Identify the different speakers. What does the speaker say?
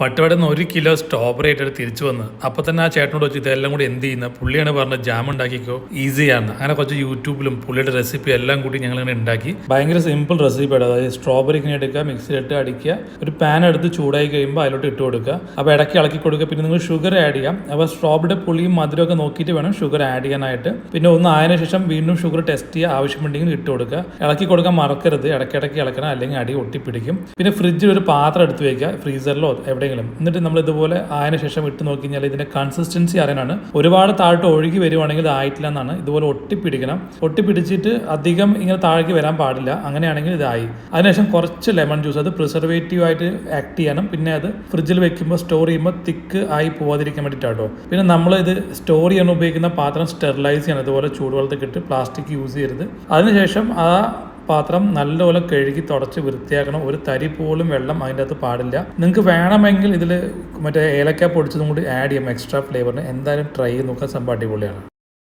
Speaker 1: പട്ടുവടയിൽ നിന്ന് 1 kilo strawberry ആയിട്ട് തിരിച്ചു വന്ന് അപ്പോൾ തന്നെ ആ ചേട്ടനോട് വെച്ച് ഇതെല്ലാം കൂടി എന്ത് ചെയ്യുന്ന പുള്ളിയാണ് പറഞ്ഞത് ജാം ഉണ്ടാക്കിക്കോ ഈസിയാണ്. അങ്ങനെ കുറച്ച് യൂട്യൂബിലും പുള്ളിയുടെ റെസിപ്പി എല്ലാം കൂടി ഞങ്ങൾ ഇങ്ങനെ ഉണ്ടാക്കി. ഭയങ്കര സിമ്പിൾ റെസിപ്പിയാണ്. അതായത് സ്ട്രോബെറി ഇങ്ങനെ എടുക്കുക, മിക്സിയിലിട്ട് അടിക്കുക, ഒരു പാൻ എടുത്ത് ചൂടായി കഴിയുമ്പോൾ അതിലോട്ട് ഇട്ട് കൊടുക്കുക. അപ്പോൾ ഇടയ്ക്ക് ഇളക്കി കൊടുക്കുക. പിന്നെ നിങ്ങൾ ഷുഗർ ആഡ് ചെയ്യാം. അപ്പോൾ സ്ട്രോബെറിയുടെ പുളിയും മധുരമൊക്കെ നോക്കിയിട്ട് വേണം ഷുഗർ ആഡ് ചെയ്യാനായിട്ട്. പിന്നെ ഒന്ന് ആയതിനു ശേഷം വീണ്ടും ഷുഗർ ടെസ്റ്റ് ചെയ്യുക, ആവശ്യമുണ്ടെങ്കിൽ ഇട്ട് കൊടുക്കുക. ഇളക്കി കൊടുക്കാൻ മറക്കരുത്, ഇടയ്ക്കിടയ്ക്ക് ഇളക്കണം, അല്ലെങ്കിൽ അടി ഒട്ടിപ്പിടിക്കും. പിന്നെ ഫ്രിഡ്ജിൽ ഒരു പാത്രം എടുത്ത് വയ്ക്കുക, ഫ്രീസറിലോ എവിടെ. എന്നിട്ട് നമ്മൾ ഇതുപോലെ ആയതിനു ശേഷം ഇട്ട് നോക്കി കഴിഞ്ഞാൽ ഇതിന്റെ കൺസിസ്റ്റൻസി അറിയാനാണ്. ഒരുപാട് താഴോട്ട് ഒഴുകി വരുവാണെങ്കിൽ ഇത് ആയിട്ടില്ല എന്നാണ്. ഇതുപോലെ ഒട്ടിപ്പിടിക്കണം. ഒട്ടിപ്പിടിച്ചിട്ട് അധികം ഇങ്ങനെ താഴേക്ക് വരാൻ പാടില്ല. അങ്ങനെയാണെങ്കിൽ ഇതായി. അതിനുശേഷം കുറച്ച് ലെമൺ ജ്യൂസ്, അത് പ്രിസർവേറ്റീവ് ആയിട്ട് ആക്ട് ചെയ്യണം. പിന്നെ അത് ഫ്രിഡ്ജിൽ വെക്കുമ്പോൾ സ്റ്റോർ ചെയ്യുമ്പോൾ തിക്ക് ആയി പോവാതിരിക്കാൻ വേണ്ടിയിട്ടാട്ടോ. പിന്നെ നമ്മൾ ഇത് സ്റ്റോർ ചെയ്യാൻ ഉപയോഗിക്കുന്ന പാത്രം സ്റ്റെറിലൈസ് ചെയ്യണം. ഇതുപോലെ ചൂടുവെള്ളത്തിൽ ഇട്ട് പ്ലാസ്റ്റിക് യൂസ് ചെയ്യരുത്. അതിനുശേഷം ആ പാത്രം നല്ലപോലെ കഴുകി തുടച്ച് വൃത്തിയാക്കണം. ഒരു തരി പോലും വെള്ളം അതിൻ്റെ അകത്ത് പാടില്ല. നിങ്ങൾക്ക് വേണമെങ്കിൽ ഇതിൽ മറ്റേ ഏലക്ക പൊടിച്ചതും കൂടി ആഡ് ചെയ്യാം എക്സ്ട്രാ ഫ്ലേവറിന്. എന്തായാലും ട്രൈ ചെയ്ത് നോക്കാൻ സംഭവം അടിപൊളിയാണ്.